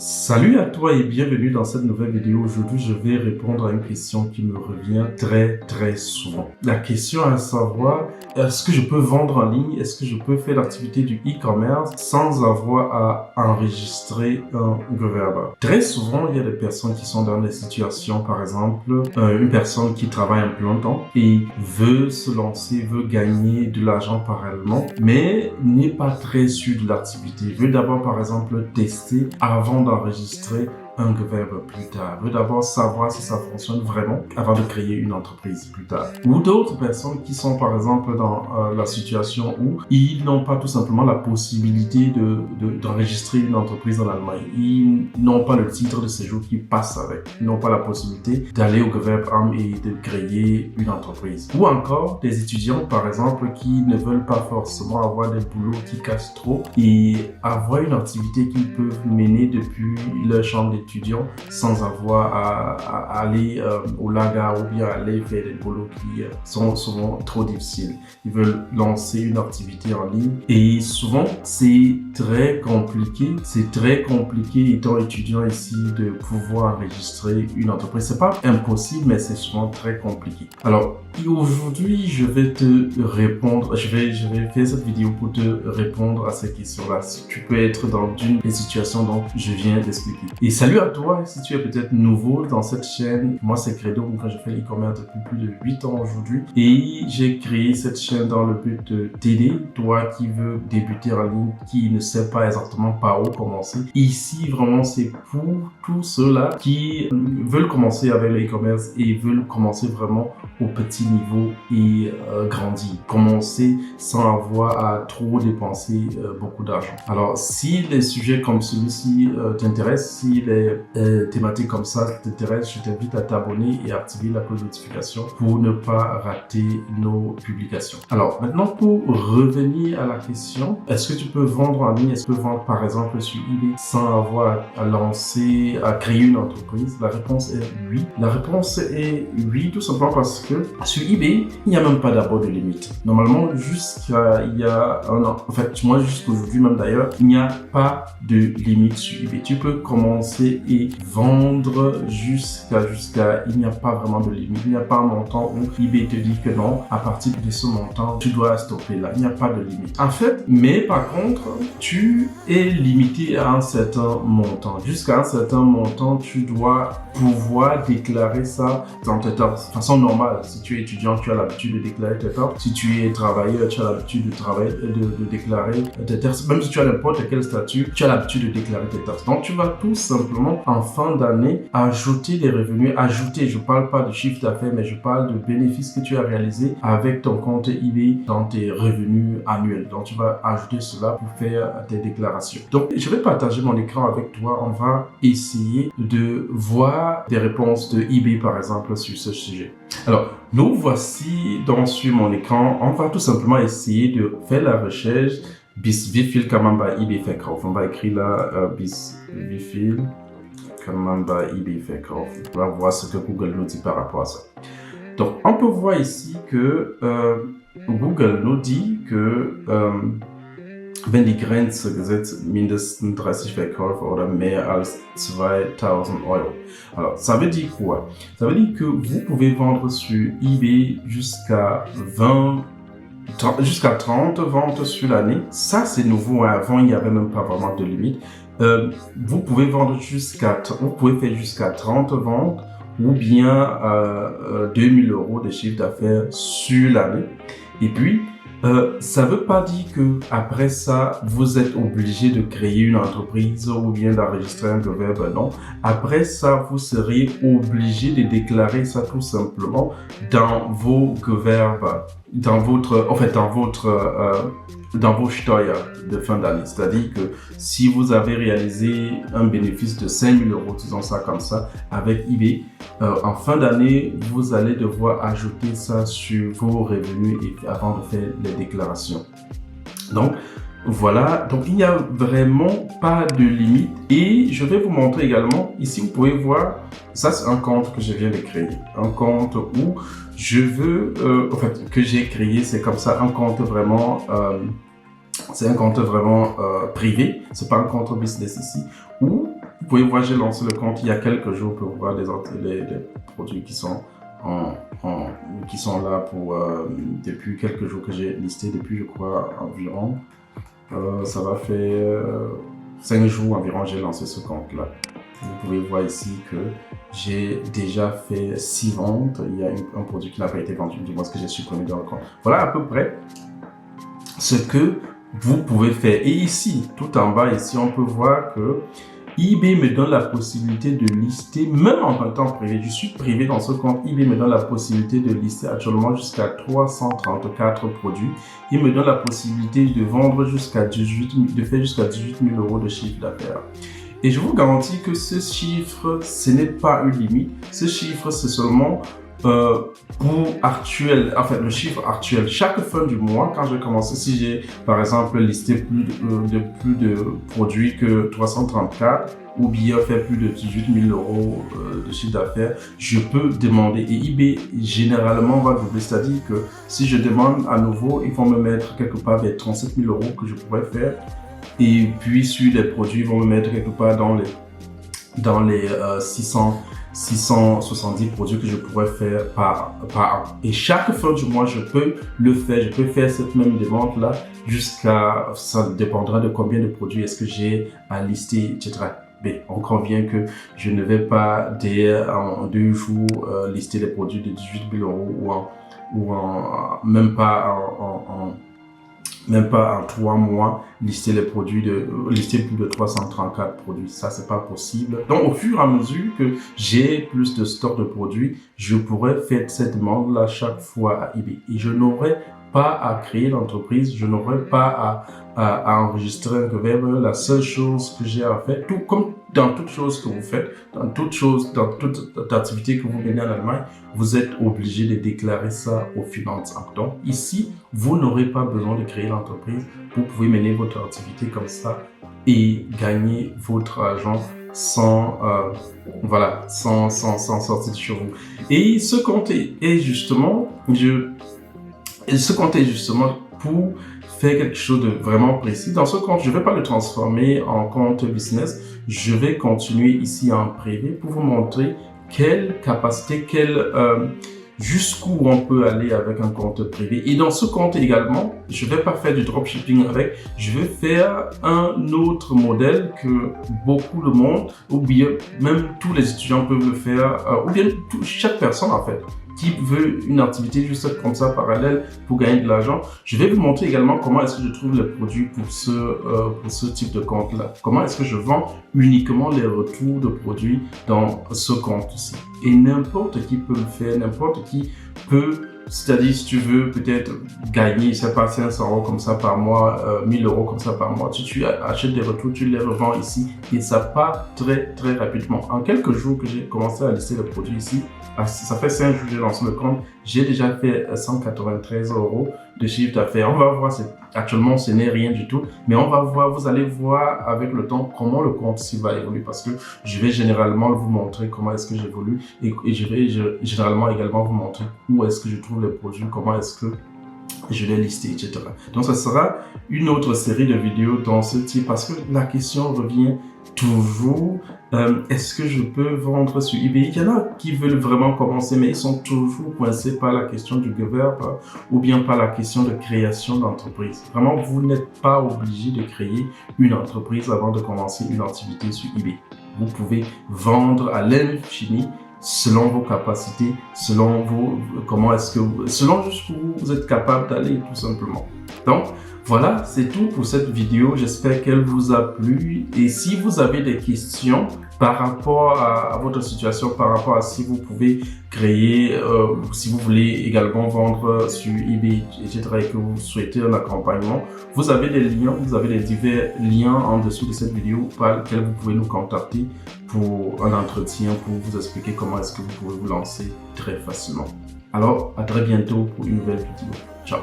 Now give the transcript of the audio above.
Salut à toi et bienvenue dans cette nouvelle vidéo. Aujourd'hui, je vais répondre à une question qui me revient très souvent. La question à savoir, est-ce que je peux vendre en ligne? Est-ce que je peux faire l'activité du e-commerce sans avoir à enregistrer un gravaire? Très souvent, il y a des personnes qui sont dans des situations, par exemple, une personne qui travaille un plein temps et veut se lancer, veut gagner de l'argent parallèlement, mais n'est pas très sûr de l'activité. Veut d'abord, par exemple, tester avant d'enregistrer un verbe plus tard. Veut d'abord savoir si ça fonctionne vraiment avant de créer une entreprise plus tard. Ou d'autres personnes qui sont par exemple dans la situation où ils n'ont pas tout simplement la possibilité d'enregistrer une entreprise en Allemagne. Ils n'ont pas le titre de séjour qui passe avec. Ils n'ont pas la possibilité d'aller au Gewerbeamt et de créer une entreprise. Ou encore des étudiants par exemple qui ne veulent pas forcément avoir des boulots qui cassent trop et avoir une activité qu'ils peuvent mener depuis leur chambre d'étudiants sans avoir à aller au laga ou bien aller faire des boulots qui sont souvent trop difficiles. Ils veulent lancer une activité en ligne et souvent c'est très compliqué. C'est très compliqué étant étudiant ici de pouvoir enregistrer une entreprise. C'est pas impossible mais c'est souvent très compliqué. Alors aujourd'hui je vais te répondre, je vais faire cette vidéo pour te répondre à ces questions-là. Tu peux être dans une des situations dont je viens d'expliquer. Et salut à toi si tu es peut-être nouveau dans cette chaîne. Moi c'est Credo, quand je fais l'e-commerce depuis plus de 8 ans aujourd'hui et j'ai créé cette chaîne dans le but de t'aider, toi qui veux débuter en ligne, qui ne sais pas exactement par où commencer. Ici vraiment c'est pour tous ceux-là qui veulent commencer avec l'e-commerce et veulent commencer vraiment au petit niveau et grandir. Commencer sans avoir à trop dépenser beaucoup d'argent. Alors si les sujets comme celui-ci t'intéressent, si les thématiques comme ça t'intéressent, je t'invite à t'abonner et à activer la cloche de notification pour ne pas rater nos publications. Alors maintenant pour revenir à la question, est-ce que tu peux vendre en ligne? Est-ce que tu peux vendre par exemple sur eBay sans avoir à créer une entreprise? La réponse est oui. La réponse est oui tout simplement parce que sur eBay, il n'y a même pas d'abord de limite. Normalement, jusqu'à il y a un an, en fait, moi jusqu'aujourd'hui même d'ailleurs, il n'y a pas de limite sur eBay. Tu peux commencer et vendre il n'y a pas vraiment de limite. Il n'y a pas un montant où eBay te dit que non, à partir de ce montant, tu dois stopper là. Il n'y a pas de limite. En fait, mais par contre, tu es limité à un certain montant. Jusqu'à un certain montant, tu dois pouvoir déclarer ça dans tes taxes. De façon normale, si tu es étudiant, tu as l'habitude de déclarer tes taxes. Si tu es travailleur, tu as l'habitude de déclarer tes taxes. Même si tu as n'importe quel statut, tu as l'habitude de déclarer tes taxes. Donc, tu vas tout simplement, en fin d'année, ajouter des revenus. Ajouter, je parle pas de chiffre d'affaires, mais je parle de bénéfices que tu as réalisés avec ton compte eBay dans tes revenus annuels. Donc, tu vas ajouter cela pour faire tes déclarations. Donc, je vais partager mon écran avec toi. On va essayer de voir des réponses de eBay, par exemple, sur ce sujet. Alors, nous voici sur mon écran. On va tout simplement essayer de faire la recherche bis wie viel kann man bei eBay verkaufen. On va écrire là bis wie viel kann man bei eBay verkaufen. On va voir ce que Google nous dit par rapport à ça. Donc, on peut voir ici que Google nous dit que wenn die Grenze gesetzt mindestens 30 Verkäufe oder mehr als 2000 Euro. Alors, ça veut dire quoi? Ça veut dire que vous pouvez vendre sur eBay jusqu'à 30 ventes sur l'année. Ça, c'est nouveau. Avant, il n'y avait même pas vraiment de limite. Vous pouvez faire jusqu'à 30 ventes ou bien 2000 euros de chiffre d'affaires sur l'année. Et puis, ça veut pas dire que après ça, vous êtes obligé de créer une entreprise ou bien d'enregistrer un gewerbe. Non. Après ça, vous serez obligé de déclarer ça tout simplement dans vos gewerbe, dans vos Steuer de fin d'année. C'est-à-dire que si vous avez réalisé un bénéfice de 5000 euros, disons ça comme ça, avec eBay, en fin d'année, vous allez devoir ajouter ça sur vos revenus avant de faire les déclarations. Donc, voilà. Donc, il n'y a vraiment pas de limite. Et je vais vous montrer également, ici, vous pouvez voir, ça c'est un compte que je viens de créer. Un compte où je veux, que j'ai créé, c'est comme ça, un compte vraiment privé. C'est pas un compte business ici, où Vous pouvez voir, j'ai lancé le compte il y a quelques jours pour voir les produits qui sont qui sont là pour depuis quelques jours que j'ai listé, depuis je crois environ ça va faire 5 jours environ j'ai lancé ce compte là. Vous pouvez voir ici que j'ai déjà fait 6 ventes. Il y a un produit qui n'a pas été vendu, du moins ce que j'ai supprimé dans le compte. Voilà à peu près ce que vous pouvez faire. Et ici, tout en bas, ici, on peut voir que eBay me donne la possibilité de lister, même en temps privé, je suis privé dans ce compte, eBay me donne la possibilité de lister actuellement jusqu'à 334 produits. Il me donne la possibilité de vendre jusqu'à 18 000 euros de chiffre d'affaires. Et je vous garantis que ce chiffre, ce n'est pas une limite. Ce chiffre, c'est seulement le chiffre actuel. Chaque fin du mois, quand je commence, si j'ai par exemple listé plus de produits que 334 ou bien fait plus de 18 000 euros de chiffre d'affaires, je peux demander. Et eBay généralement va doubler, c'est-à-dire que si je demande à nouveau, ils vont me mettre quelque part vers 37 000 euros que je pourrais faire. Et puis sur les produits, ils vont me mettre quelque part dans les 670 produits que je pourrais faire par an. Et chaque fin du mois, je peux le faire. Je peux faire cette même demande là jusqu'à, ça dépendra de combien de produits est-ce que j'ai à lister, etc. Mais on convient que je ne vais pas en 2 jours lister les produits de 18 000 euros même pas en 3 mois, lister plus de 334 produits. Ça, c'est pas possible. Donc, au fur et à mesure que j'ai plus de stock de produits, je pourrais faire cette demande-là chaque fois à eBay. Et je n'aurais pas à créer l'entreprise, je n'aurais pas à enregistrer un cover. La seule chose que j'ai à faire, tout comme dans toute chose que vous faites, dans toute activité que vous menez en Allemagne, vous êtes obligé de déclarer ça aux finances. Donc ici, vous n'aurez pas besoin de créer l'entreprise. Vous pouvez mener votre activité comme ça et gagner votre argent sans sortir de chez vous. Et ce compte est justement pour faire quelque chose de vraiment précis. Dans ce compte, je ne vais pas le transformer en compte business. Je vais continuer ici en privé pour vous montrer quelle capacité, jusqu'où on peut aller avec un compte privé. Et dans ce compte également, je ne vais pas faire du dropshipping avec, je vais faire un autre modèle que beaucoup de monde, ou bien même tous les étudiants peuvent le faire, ou bien chaque personne en fait, qui veut une activité juste comme ça parallèle pour gagner de l'argent. Je vais vous montrer également comment est-ce que je trouve les produits pour ce type de compte-là. Comment est-ce que je vends uniquement les retours de produits dans ce compte-ci. Et n'importe qui peut le faire, n'importe qui peut, c'est-à-dire si tu veux peut-être gagner, je sais pas, 500 euros comme ça par mois, 1000 euros comme ça par mois, tu achètes des retours, tu les revends ici et ça part très très rapidement. En quelques jours que j'ai commencé à lister le produit ici, ça fait 5 jours que j'ai lancé le compte, j'ai déjà fait 193 euros de chiffre d'affaires. On va voir, actuellement ce n'est rien du tout, mais on va voir, vous allez voir avec le temps comment le compte ici va évoluer parce que je vais généralement vous montrer comment est-ce que j'évolue et je vais généralement également vous montrer où est-ce que je trouve les produits, comment est-ce que je les lister, etc. Donc, ça sera une autre série de vidéos dans ce type parce que la question revient toujours, est-ce que je peux vendre sur eBay? Il y en a qui veulent vraiment commencer, mais ils sont toujours coincés par la question du gewerbe ou bien par la question de création d'entreprise. Vraiment, vous n'êtes pas obligé de créer une entreprise avant de commencer une activité sur eBay. Vous pouvez vendre à l'infini selon vos capacités, selon jusqu'où vous êtes capable d'aller tout simplement. Donc, voilà, c'est tout pour cette vidéo. J'espère qu'elle vous a plu. Et si vous avez des questions par rapport à votre situation, par rapport à si vous pouvez créer, si vous voulez également vendre sur eBay, etc. et que vous souhaitez un accompagnement, vous avez des liens, vous avez les divers liens en dessous de cette vidéo par lesquels vous pouvez nous contacter pour un entretien, pour vous expliquer comment est-ce que vous pouvez vous lancer très facilement. Alors, à très bientôt pour une nouvelle vidéo. Ciao!